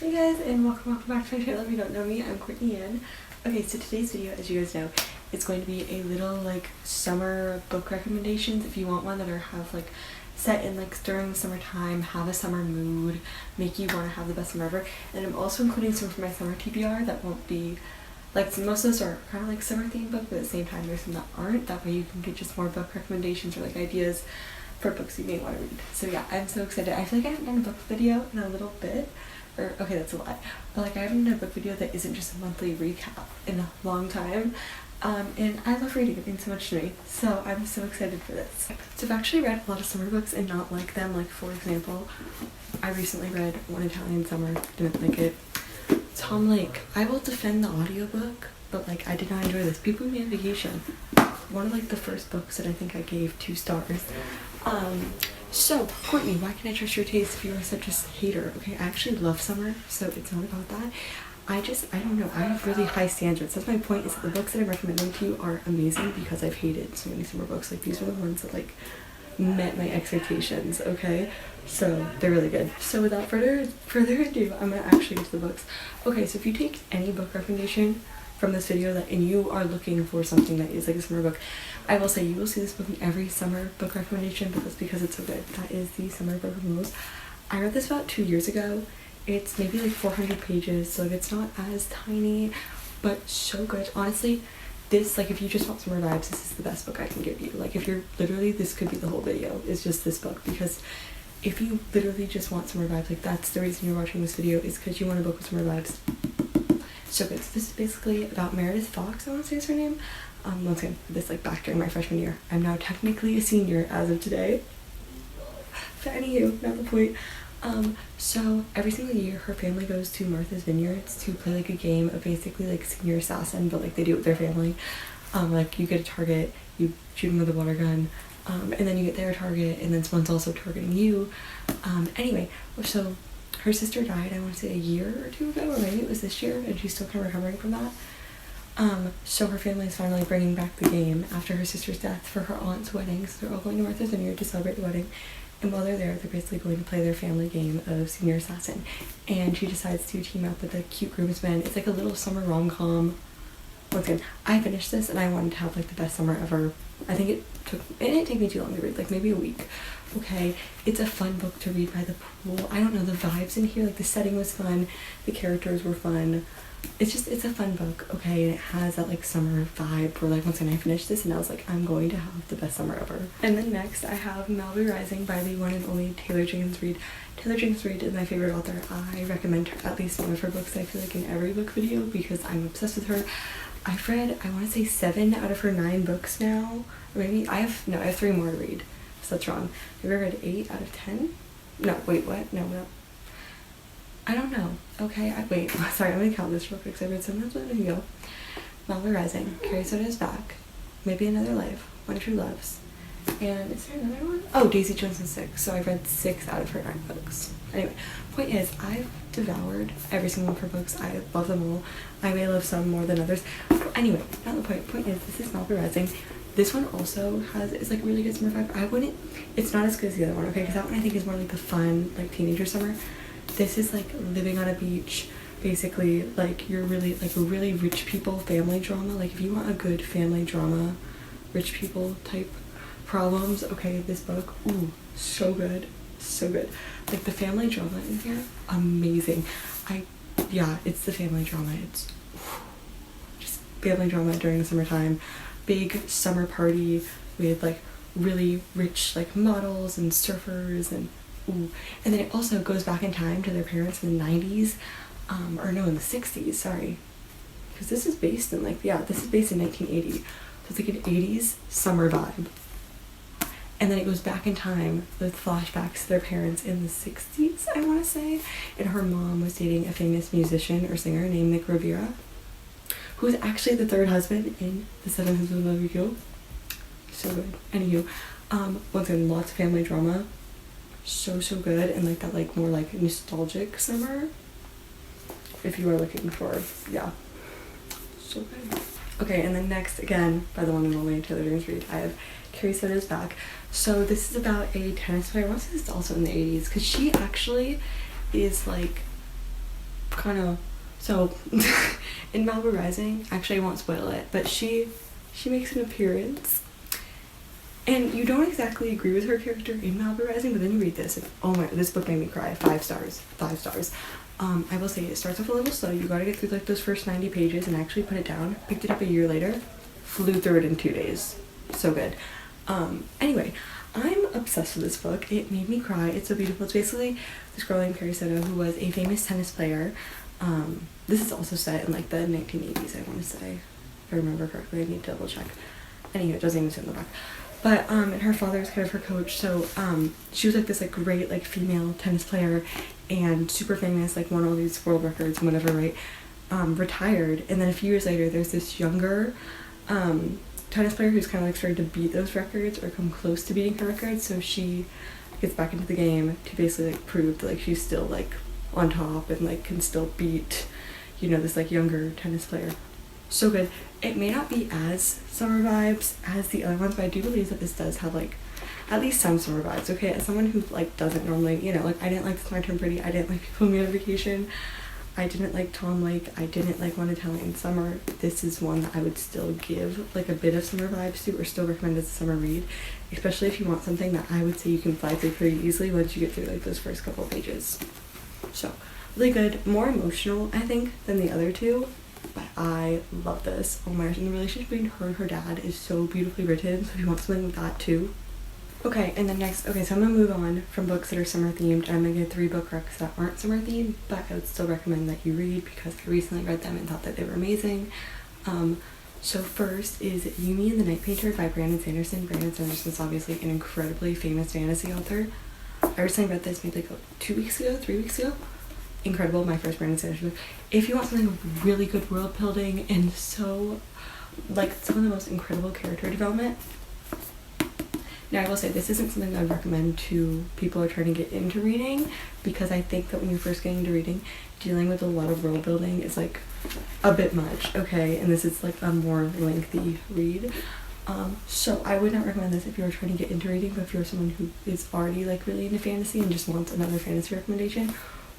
Hey guys, and welcome back to my channel. If you don't know me, I'm Courtney Ann. Okay, so today's video, as you guys know, it's going to be a little like summer book recommendations. If you want one that are set in during summertime, have a summer mood, make you want to have the best summer ever. And I'm also including some for my summer TBR that won't be most of those are kind of like summer themed books, but at the same time there's some that aren't. That way you can get just more book recommendations or ideas for books you may want to read. So yeah, I'm so excited. I feel like I haven't done a book video in a little bit. Okay, that's a lie. But I haven't done a book video that isn't just a monthly recap in a long time. And I love reading. It means so much to me. So I'm so excited for this. So I've actually read a lot of summer books and not like them. For example, I recently read One Italian Summer. Didn't like it. Tom Lake. I will defend the audiobook, but I did not enjoy this. People with Me on Vacation. One of the first books that I think I gave 2 stars. So, Courtney, why can I trust your taste if you are such a hater? Okay, I actually love summer, so it's not about that. I don't know, I have really high standards. That's my point, is that the books that I'm recommending to you are amazing because I've hated so many summer books. These are the ones that, met my expectations, okay? So, they're really good. So, without further ado, I'm gonna actually get to the books. Okay, so if you take any book recommendation from this video and you are looking for something that is a summer book, I will say you will see this book in every summer book recommendation, but that's because it's so good. That is the Summer Book of Rules. I read this about 2 years ago. It's maybe 400 pages, so it's not as tiny, but so good. Honestly, this, if you just want summer vibes, this is the best book I can give you. If you're literally, this could be the whole video, is just this book, because if you literally just want summer vibes, that's the reason you're watching this video, is because you want a book with summer vibes. So good. So this is basically about Meredith Fox, I want to say is her name. Once again, this back during my freshman year. I'm now technically a senior as of today. But anywho, not the point. So every single year her family goes to Martha's Vineyards to play a game of basically senior assassin, but they do it with their family. You get a target, you shoot them with a water gun, and then you get their target, and then someone's also targeting you. Anyway, so her sister died, I want to say a year or 2 ago, or maybe it was this year, and she's still kind of recovering from that. So her family is finally bringing back the game after her sister's death for her aunt's wedding. So they're all going to Martha's Vineyard to celebrate the wedding. And while they're there, they're basically going to play their family game of Senior Assassin. And she decides to team up with a cute groomsman. It's a little summer rom-com. Once again, I finished this and I wanted to have the best summer ever. I think it didn't take me too long to read, maybe a week. Okay, it's a fun book to read by the pool. I don't know, the vibes in here, the setting was fun, the characters were fun. It's a fun book, okay, and it has that summer vibe where once again I finished this and I was I'm going to have the best summer ever. And then next I have Malibu Rising by the one and only Taylor Jenkins Reid. Taylor Jenkins Reid is my favorite author. I recommend her, at least one of her books, I feel in every book video because I'm obsessed with her. I've read, I want to say 7 out of her 9 books now, or maybe I have 3 more to read, so that's wrong. Maybe I read 8 out of 10? No, wait, what? No. I don't know. Okay, wait, sorry, I'm gonna count this real quick because I read 7 minutes ago. Malibu Rising, Carrie Soda's Back, Maybe Another Life, One True Loves, and is there another one? Oh, Daisy Jones and 6. So I've read 6 out of her 9 books. Anyway, point is, I've devoured every single one of her books. I love them all. I may love some more than others. But anyway, not the point. Point is, this is Malibu Rising. This one also is really good summer vibe. It's not as good as the other one, okay? Because that one I think is more the fun, teenager summer. This is living on a beach, basically you're really really rich people family drama. If you want a good family drama, rich people type problems, okay, this book, ooh, so good. The family drama in here, amazing. It's the family drama. It's just family drama during the summertime. Big summer party with really rich models and surfers and ooh. And then it also goes back in time to their parents in the 90s, or no, in the 60s, sorry. Because this is based in this is based in 1980. So it's an 80s summer vibe. And then it goes back in time with flashbacks to their parents in the 60s, I want to say. And her mom was dating a famous musician or singer named Nick Rivera, who is actually the 3rd husband in The 7 Husbands of Love You. So good. Anywho, once again, lots of family drama. So good. And that more nostalgic summer. If you are looking for, yeah. So good. Okay, and then next, again, by the one and only Taylor Jenkins Reid, I have Carrie Soda's Back. So this is about a tennis player. I want to say this is also in the 80s, because she actually is kind of, so in Malibu Rising, actually I won't spoil it, but she makes an appearance, and you don't exactly agree with her character in Malibu Rising, but then you read this and oh my, this book made me cry. 5 stars. I will say it starts off a little slow. You gotta get through like those first 90 pages and actually put it down. Picked it up a year later, flew through it in 2 days. So good. Anyway, I'm obsessed with this book. It made me cry. It's so beautiful. It's basically this girl named Carrie Soto who was a famous tennis player. This is also set in like the 1980s, I want to say. If I remember correctly, I need to double check. Anyway, it doesn't even say in the back. But and her father was kind of her coach, so she was like this like great like female tennis player and super famous, like won all these world records and whatever, right? Retired, and then a few years later there's this younger tennis player who's kind of like starting to beat those records or come close to beating her records, so she gets back into the game to basically like prove that like she's still like on top and like can still beat, you know, this like younger tennis player. So good. It may not be as summer vibes as the other ones, but I do believe that this does have like at least some summer vibes. Okay, as someone who like doesn't normally, you know, like I didn't like This My Turn Pretty, I didn't like People Me on Vacation, I didn't like Tom Lake, I didn't like One Italian Summer. This is one that I would still give like a bit of summer vibes to, or still recommend as a summer read, especially if you want something that I would say you can fly through pretty easily once you get through like those first couple pages. So really good, more emotional I think than the other two, but I love this. Oh my gosh, and the relationship between her and her dad is so beautifully written, so if you want something like that too. Okay, and then next, okay, so I'm gonna move on from books that are summer themed, and I'm gonna get 3 book recs that aren't summer themed, but I would still recommend that you read because I recently read them and thought that they were amazing. So first is Yumi and the Night Painter by Brandon Sanderson. Brandon Sanderson is obviously an incredibly famous fantasy author. I recently read this maybe like 3 weeks ago. Incredible, my first Brandon Sanderson book. If you want something with really good world building and so like some of the most incredible character development. Now I will say this isn't something I would recommend to people who are trying to get into reading, because I think that when you're first getting into reading, dealing with a lot of world building is like a bit much, okay? And this is like a more lengthy read. So I would not recommend this if you're trying to get into reading, but if you're someone who is already like really into fantasy and just wants another fantasy recommendation,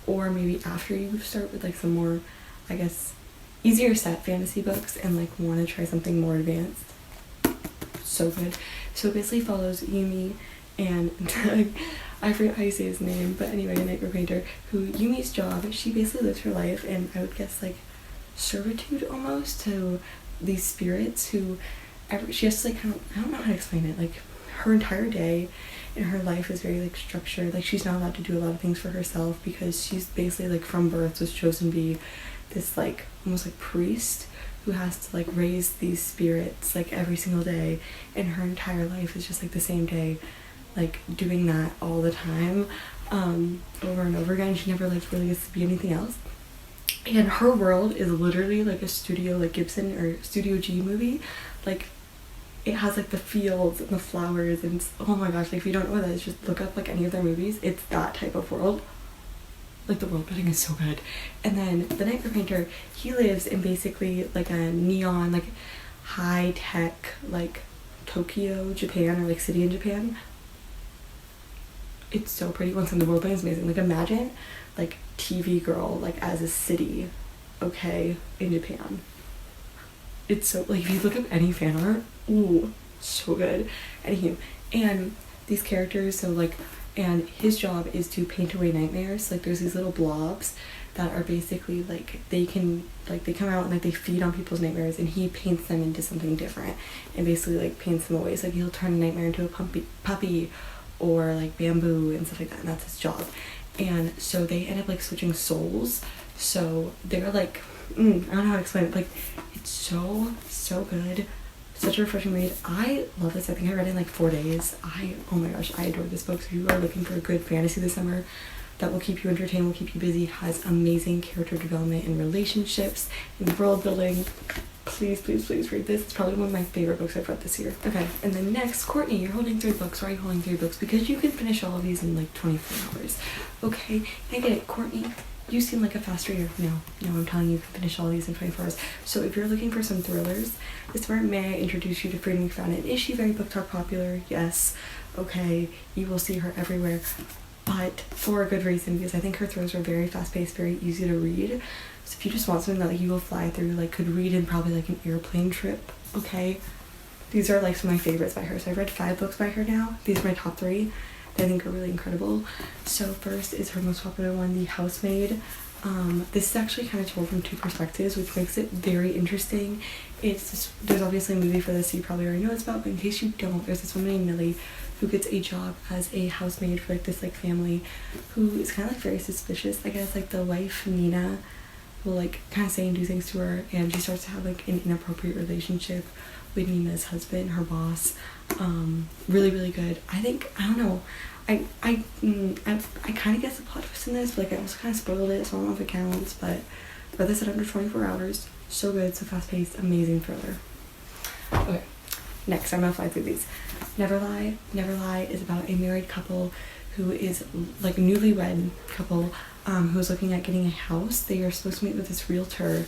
or maybe after you start with like some more, I guess, easier set fantasy books and like want to try something more advanced. So good. So it basically follows Yumi and I forget how you say his name, but anyway, a night painter, who Yumi's job, she basically lives her life in, I would guess, like servitude almost to these spirits who she has to like I don't know how to explain it, like her entire day in her life is very like structured, like she's not allowed to do a lot of things for herself because she's basically like from birth was chosen to be this like almost like priest who has to like raise these spirits like every single day, and her entire life is just like the same day, like doing that all the time, over and over again. She never like really gets to be anything else, and her world is literally like a Studio like Gibson or Studio G movie. Like it has like the fields and the flowers and oh my gosh, like if you don't know what that is, just look up like any of their movies. It's that type of world. Like the world building is so good. And then the night painter, he lives in basically like a neon, like high tech, like Tokyo, Japan, or like city in Japan. It's so pretty. Once in the world building is amazing. Like imagine like TV Girl like as a city, okay, in Japan. It's so like if you look up any fan art, ooh, so good. Anywho, and these characters, so like, and his job is to paint away nightmares. Like there's these little blobs that are basically like they can like they come out and like they feed on people's nightmares, and he paints them into something different and basically like paints them away. So like he'll turn a nightmare into a puppy or like bamboo and stuff like that, and that's his job. And so they end up like switching souls, so they're like I don't know how to explain it. Like it's so good, such a refreshing read. I love this. I think I read it in like 4 days. Oh my gosh, I adore this book. So if you are looking for a good fantasy this summer that will keep you entertained, will keep you busy, has amazing character development and relationships and world building, please read this. It's probably one of my favorite books I've read this year. Okay, and then next, Courtney, you're holding 3 books. Why are you holding 3 books? Because you can finish all of these in like 24 hours. Okay, I get it, Courtney. You seem like a fast reader. No, I'm telling you, you can finish all these in 24 hours. So if you're looking for some thrillers this summer, may I introduce you to Freedom McFadden? Is she very book talk popular? Yes. Okay, you will see her everywhere. But but for a good reason, because I think her throws are very fast-paced, very easy to read. So if you just want something that like you will fly through, like could read in probably like an airplane trip, okay? These are like some of my favorites by her. So I've read 5 books by her now. These are my top 3 that I think are really incredible. So first is her most popular one, The Housemaid. This is actually kind of told from 2 perspectives, which makes it very interesting. It's just, there's obviously a movie for this, so you probably already know what it's about, but in case you don't, there's this woman named Millie who gets a job as a housemaid for like this like family who is kind of like very suspicious. I guess like the wife Nina will like kind of say and do things to her, and she starts to have like an inappropriate relationship with Nina's husband, her boss. Really, really good. I think, I don't know, I kind of guessed the plot twist in this, but like I also kind of spoiled it, so I don't know if it counts, but read this at under 24 hours. So good, so fast-paced, amazing thriller. Okay, next I'm gonna fly through these. Never Lie. Never Lie is about a married couple who is like a newlywed couple who is looking at getting a house. They are supposed to meet with this realtor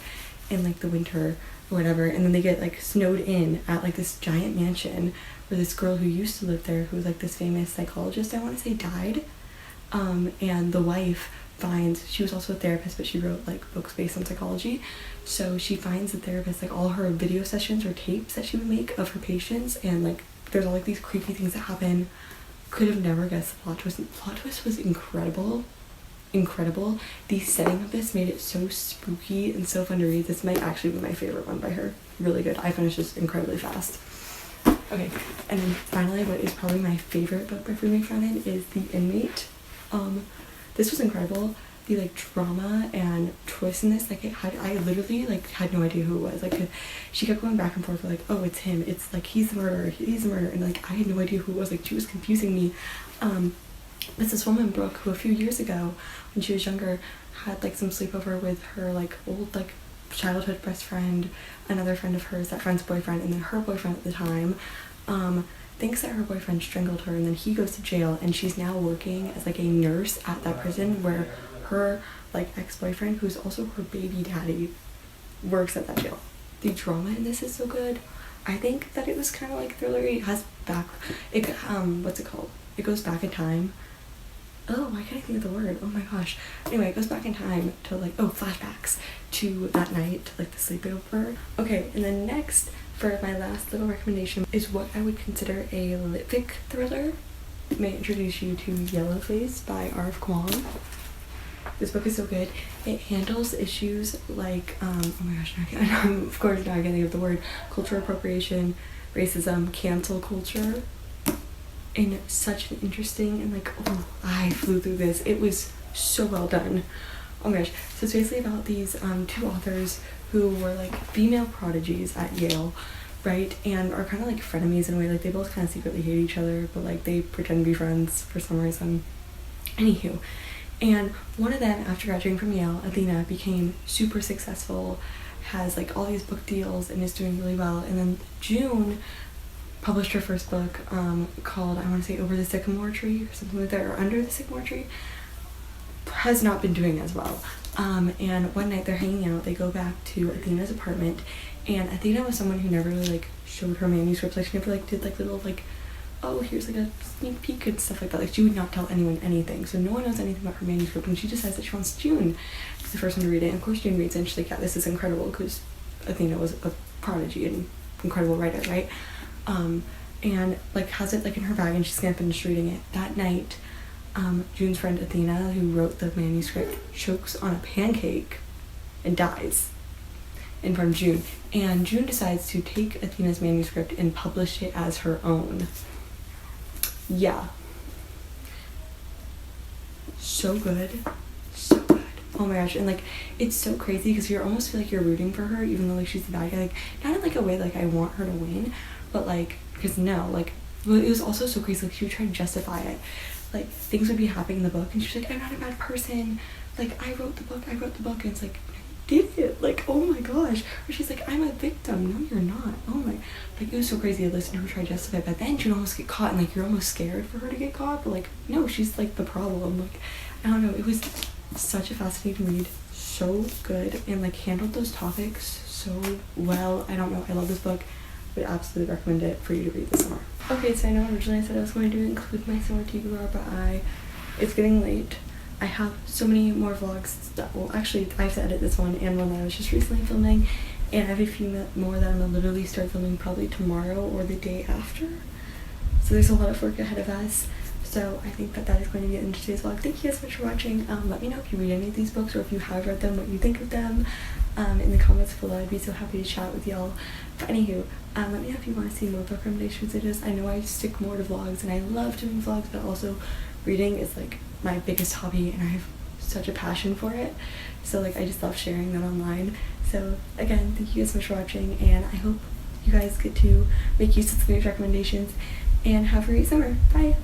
in like the winter or whatever, and then they get like snowed in at like this giant mansion where this girl who used to live there, who was like this famous psychologist, I want to say, died. And the wife finds, she was also a therapist, but she wrote like books based on psychology, so she finds the therapist like all her video sessions or tapes that she would make of her patients, and like there's all like these creepy things that happen. Could have never guessed the plot twist. The plot twist was incredible. The setting of this made it so spooky and so fun to read. This might actually be my favorite one by her. Really good. I finished this incredibly fast. Okay, and then finally, what is probably my favorite book by Freeman McFadden is The Inmate. This was incredible. The like drama and twist in this, like I literally like had no idea who it was. Like she kept going back and forth like, oh, it's him, it's like he's the murderer, and like I had no idea who it was. Like she was confusing me. It's this woman, Brooke, who a few years ago when she was younger had like some sleepover with her like old like childhood best friend, another friend of hers, that friend's boyfriend, and then her boyfriend at the time thinks that her boyfriend strangled her, and then he goes to jail, and she's now working as like a nurse at that prison where her like ex-boyfriend, who's also her baby daddy, works at that jail. The drama in this is so good. I think that it was kind of like thrillery. It has what's it called? It goes back in time. Oh, why can't I think of the word? Oh my gosh. Anyway, it goes back in time to like, flashbacks to that night, like the sleepover. Okay, and then next, for my last little recommendation, is what I would consider a lit-fic thriller. May I introduce you to Yellowface by R.F. Kuang. This book is so good. It handles issues like, oh my gosh, of course now I can't think of the word, cultural appropriation, racism, cancel culture, in such an interesting and like, oh, I flew through this. It was so well done. Oh my gosh. So it's basically about these 2 authors who were like female prodigies at Yale, right? And are kind of like frenemies in a way. Like they both kind of secretly hate each other, but like they pretend to be friends for some reason. Anywho. And one of them, after graduating from Yale, Athena, became super successful, has like all these book deals and is doing really well. And then June published her first book called, I want to say, Over the Sycamore Tree or something like that, or Under the Sycamore Tree. Has not been doing as well. And one night they're hanging out, they go back to Athena's apartment, and Athena was someone who never really like showed her manuscripts. Like she never like did like little like, oh, here's like a sneak peek and stuff like that. Like she would not tell anyone anything, so no one knows anything about her manuscript, and she decides that she wants June to be the first one to read it. And of course June reads it and she's like, yeah, this is incredible, because Athena was a prodigy and incredible writer, right? And like has it like in her bag, and she's gonna finish reading it. That night, June's friend Athena, who wrote the manuscript, chokes on a pancake and dies in front of June. And June decides to take Athena's manuscript and publish it as her own. Yeah. So good. So good. Oh my gosh. And like it's so crazy because you almost feel like you're rooting for her, even though like she's the bad guy. Like not in like a way like I want her to win, but like because no, like well, it was also so crazy. Like she would try to justify it. Like things would be happening in the book, and she's like, I'm not a bad person. Like I wrote the book. And it's like, you did it. Like, oh my gosh. Or she's like, I'm a victim. No, you're not. Oh my. Like it was so crazy to listen to her try to justify it, but then she'd almost get caught, and like you're almost scared for her to get caught, but like no, she's like the problem. Like I don't know. It was such a fascinating read. So good, and like handled those topics so well. I don't know. I love this book. Would absolutely recommend it for you to read this summer. Okay, so I know originally I said I was going to include my summer TBR, but I it's getting late. I have so many more vlogs that, well, actually I have to edit this one and one that I was just recently filming, and I have a few more that I'm gonna literally start filming probably tomorrow or the day after. So there's a lot of work ahead of us. So I think that is going to be it in today's vlog. Thank you guys so much for watching. Let me know if you read any of these books, or if you have read them, what you think of them in the comments below. I'd be so happy to chat with y'all. But anywho, let me know if you want to see more book recommendations. I know I stick more to vlogs, and I love doing vlogs, but also reading is like my biggest hobby, and I have such a passion for it. So like I just love sharing that online. So again, thank you guys so much for watching, and I hope you guys get to make use of some of these recommendations, and have a great summer. Bye!